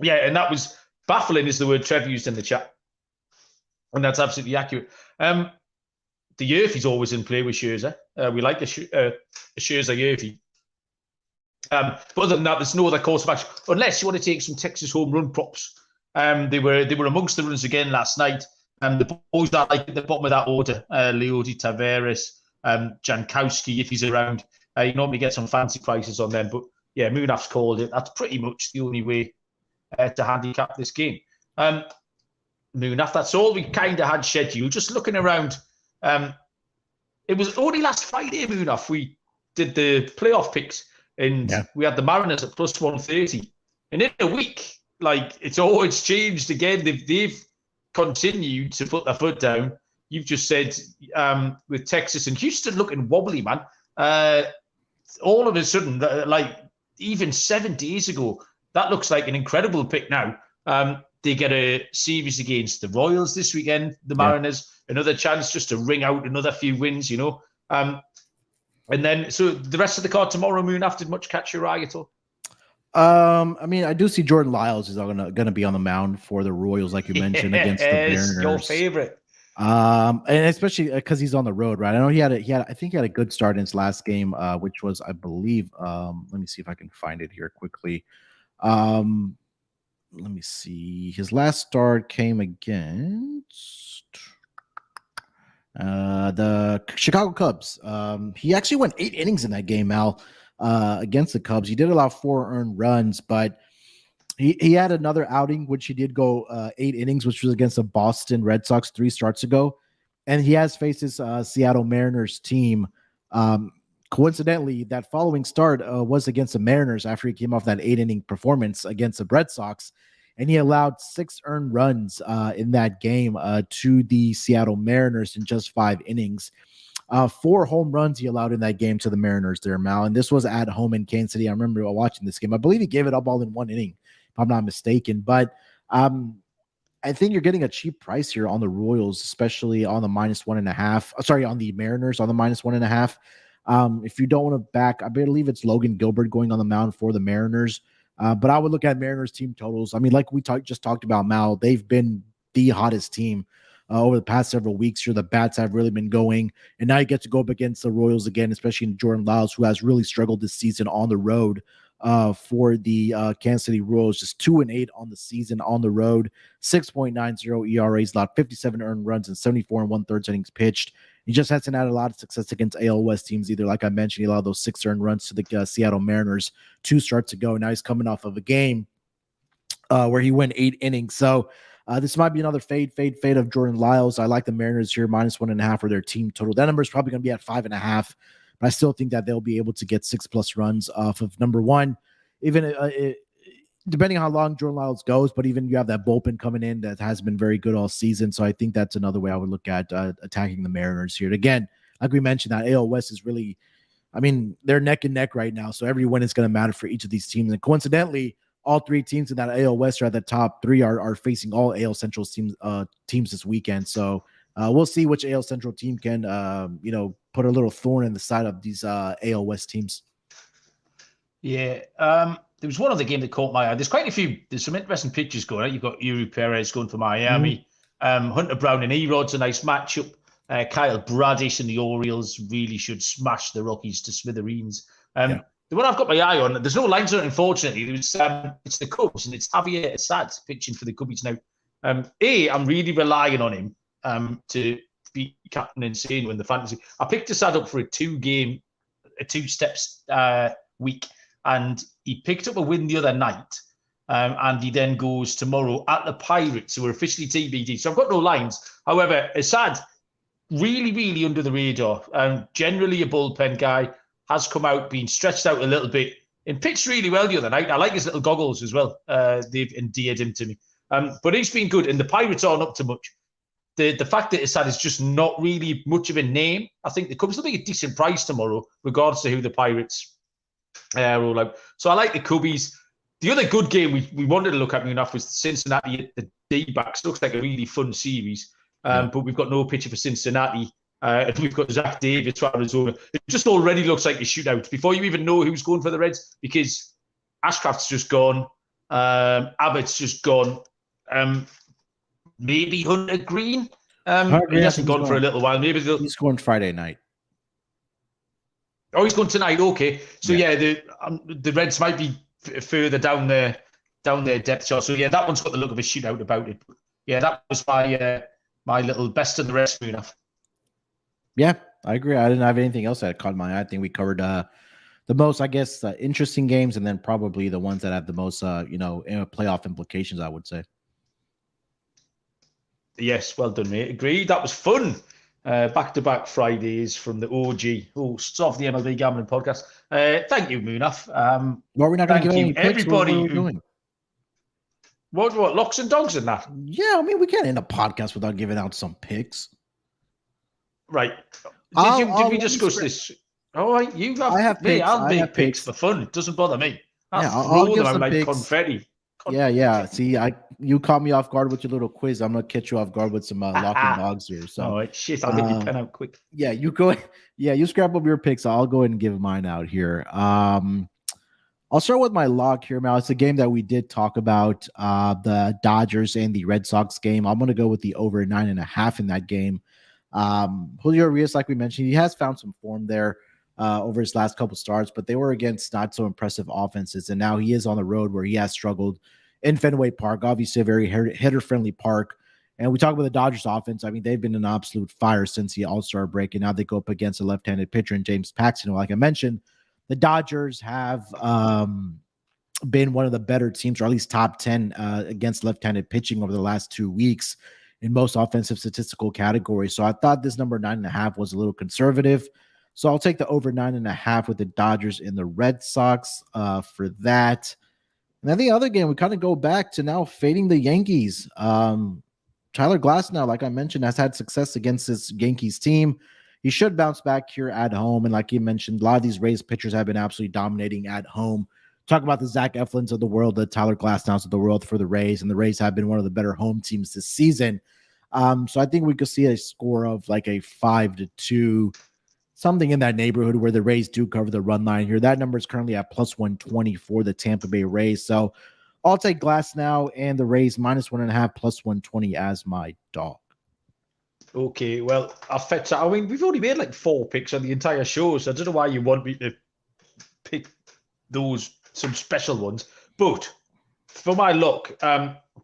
Yeah, and that was baffling, is the word Trev used in the chat. And that's absolutely accurate. The Yerfy's always in play with Scherzer. We like a Scherzer Yerfy. But other than that, there's no other course of action, unless you want to take some Texas home run props. They were amongst the runners again last night. The boys that like at the bottom of that order, Leody Taveras, Jankowski, if he's around, you normally get some fancy prices on them. But yeah, Munaf's called it. That's pretty much the only way to handicap this game. Munaf, that's all we kind of had scheduled. Just looking around, it was only last Friday, Munaf, we did the playoff picks, and we had the Mariners at plus 130. And in a week, like, it's changed again. They've continued to put their foot down. You've just said with Texas and Houston looking wobbly, man. All of a sudden, like even 7 days ago, that looks like an incredible pick now. They get a series against the Royals this weekend, the Mariners, another chance just to ring out another few wins, you know. And then, so the rest of the card tomorrow, Munaf, did much catch your eye at all? I mean, I do see Jordan Lyles is gonna be on the mound for the Royals, like you mentioned, against the Mariners. Your favorite. And especially because he's on the road, right? I know I think he had a good start in his last game, which was, I believe, let me see if I can find it here quickly. Let me see. His last start came against the Chicago Cubs. He actually went 8 innings in that game, Al, against the Cubs. He did allow 4 earned runs, but he had another outing, which he did go 8 innings, which was against the Boston Red Sox 3 starts ago. And he has faced his Seattle Mariners team. Coincidentally, that following start was against the Mariners after he came off that 8-inning performance against the Red Sox. And he allowed 6 earned runs in that game to the Seattle Mariners in just 5 innings. 4 home runs he allowed in that game to the Mariners there, Mal. And this was at home in Kansas City. I remember watching this game. I believe he gave it up all in 1 inning, if I'm not mistaken. But I think you're getting a cheap price here on the Royals, especially on the -1.5. Sorry, on the Mariners on the -1.5. If you don't want to back, I believe it's Logan Gilbert going on the mound for the Mariners. But I would look at Mariners team totals. I mean, like we just talked about, Mal, they've been the hottest team over the past several weeks here. The bats have really been going. And now you get to go up against the Royals again, especially in Jordan Lyles, who has really struggled this season on the road for the Kansas City Royals. Just 2-8 on the season on the road, 6.90 ERAs, allowed 57 earned runs and 74 1/3 innings pitched. He just hasn't had a lot of success against AL West teams either. Like I mentioned, he allowed those 6 earned runs to the Seattle Mariners 2 starts ago. Now he's coming off of a game where he went 8 innings. So this might be another fade of Jordan Lyles. I like the Mariners here, -1.5 for their team total. That number is probably going to be at 5.5. But I still think that they'll be able to get 6+ runs off of number one, even depending on how long Jordan Lyles goes. But even you have that bullpen coming in that has been very good all season. So I think that's another way I would look at attacking the Mariners here. And again, like we mentioned, that AL West is really, I mean, they're neck and neck right now. So every win is going to matter for each of these teams. And coincidentally, all 3 teams in that AL West are at the top 3 are facing all AL Central teams this weekend. So we'll see which AL Central team can, put a little thorn in the side of these AL West teams. Yeah. There was one other game that caught my eye. There's some interesting pictures going on. You've got Yuri Perez going for Miami. Hunter Brown and Erod's a nice matchup. Kyle Bradish and the Orioles really should smash the Rockies to smithereens. The one I've got my eye on, there's no lines on it, unfortunately. It's the Cubs, and it's Javier Assad pitching for the Cubbies now. I'm really relying on him to be captain insane when the fantasy. I picked Assad up for a 2-steps week, and he picked up a win the other night. And he then goes tomorrow at the Pirates, who are officially TBD. So I've got no lines. However, Assad, really, really under the radar. Generally a bullpen guy, has come out, been stretched out a little bit, and pitched really well the other night. I like his little goggles as well. They've endeared him to me. But he's been good, and the Pirates aren't up to much. The fact that Assad is just not really much of a name, I think the Cubs will be a decent price tomorrow, regardless of who the Pirates roll out. So I like the Cubbies. The other good game we wanted to look at, Munaf, was Cincinnati at the D-backs. Looks like a really fun series, but we've got no pitcher for Cincinnati. And we've got Zach Davis for Arizona. It just already looks like a shootout before you even know who's going for the Reds, because Ashcraft's just gone, Abbott's just gone, maybe Hunter Green. He hasn't gone for a little while. Maybe he's going Friday night. Oh, he's going tonight. Okay, so the Reds might be further down their depth chart. So that one's got the look of a shootout about it. Yeah, that was my little best of the rest, Munaf. Yeah, I agree. I didn't have anything else that caught my eye. I think we covered the most, I guess, interesting games, and then probably the ones that have the most, playoff implications, I would say. Yes, well done, mate. Agreed. That was fun. Back-to-back Fridays from the OG hosts of the MLB Gambling Podcast. Thank you, Munaf. We're not going to give any picks. Everybody what are we doing? What locks and dogs and that? Yeah, I mean, we can't end a podcast without giving out some picks. Right. Did we discuss this? All right, you have. I have picks. I'll make picks for fun. It doesn't bother me. I'll give some like picks. Confetti. Yeah. See, you caught me off guard with your little quiz. I'm gonna catch you off guard with some lock and dogs here. So, all right, shit, I'll get your pen out quick. Yeah, you go. Yeah, you scrap up your picks. I'll go ahead and give mine out here. I'll start with my lock here, Mal. It's a game that we did talk about, the Dodgers and the Red Sox game. I'm gonna go with the over 9.5 in that game. Julio Urias, like we mentioned, he has found some form there over his last couple starts, but they were against not so impressive offenses, and now he is on the road where he has struggled in Fenway Park, obviously a very hitter-friendly park. And we talk about the Dodgers offense. I mean, they've been an absolute fire since the All-Star break, and now they go up against a left-handed pitcher in James Paxton. Like I mentioned, the Dodgers have been one of the better teams, or at least top 10 against left-handed pitching over the last 2 weeks in most offensive statistical categories. So I thought this number 9.5 was a little conservative. So I'll take the over 9.5 with the Dodgers and the Red Sox for that. And then the other game, we kind of go back to now fading the Yankees. Tyler Glasnow, like I mentioned, has had success against this Yankees team. He should bounce back here at home. And like you mentioned, a lot of these Rays pitchers have been absolutely dominating at home. Talk about the Zach Eflins of the world, the Tyler Glasnows of the world for the Rays, and the Rays have been one of the better home teams this season. So I think we could see a score of like a 5-2, something in that neighborhood where the Rays do cover the run line here. That number is currently at +120 for the Tampa Bay Rays. So I'll take Glasnow and the Rays -1.5 +120 as my dog. Okay, well, I mean, we've only made like 4 picks on the entire show, so I don't know why you want me to pick some special ones. But for my luck,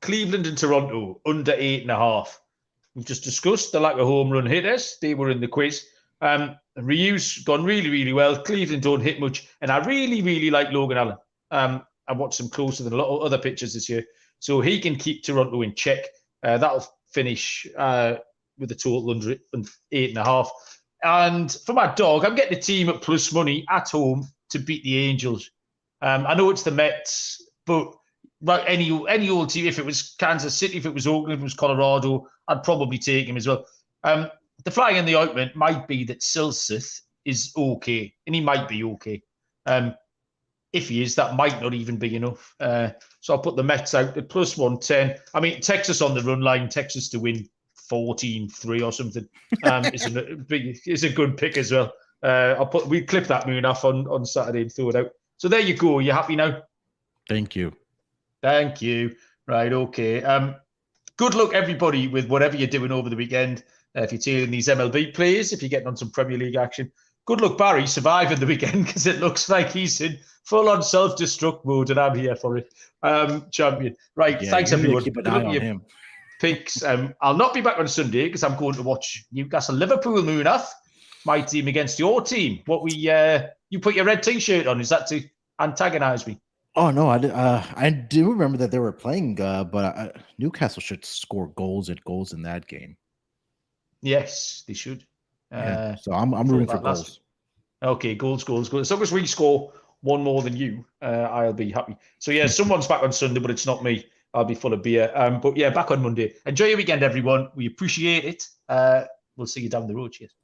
Cleveland and Toronto under 8.5. We've just discussed the lack of home run hitters. They were in the quiz. Ryu's gone really, really well. Cleveland don't hit much, and I really, really like Logan Allen. I watched him closer than a lot of other pitchers this year, so he can keep Toronto in check. That'll finish with a total under 8.5. And for my dog, I'm getting the team at plus money at home to beat the Angels. I know it's the Mets, but any old team, if it was Kansas City, if it was Oakland, if it was Colorado, I'd probably take him as well. The flying in the ointment might be that Silseth is okay, and he might be okay. If he is, that might not even be enough. So I'll put the Mets out at +110. I mean, Texas on the run line, Texas to win 14-3 or something is a good pick as well. We clip that Munaf on Saturday and throw it out. So there you go. You happy now? Thank you. Right, okay. Good luck, everybody, with whatever you're doing over the weekend. If you're tailing these MLB players, if you're getting on some Premier League action. Good luck, Barry, surviving the weekend, because it looks like he's in full-on self-destruct mode, and I'm here for it. Champion. Right, thanks, everyone. Keep an eye on him. Picks. I'll not be back on Sunday because I'm going to watch Newcastle-Liverpool, Munaf, my team against your team. You put your red T-shirt on. Is that to antagonise me? Oh, no, I do remember that they were playing, but Newcastle should score goals in that game. Yes, they should. So I'm rooting for goals. Okay, goals. As long as we score one more than you, I'll be happy. So, yeah, someone's back on Sunday, but it's not me. I'll be full of beer. But, yeah, back on Monday. Enjoy your weekend, everyone. We appreciate it. We'll see you down the road. Cheers.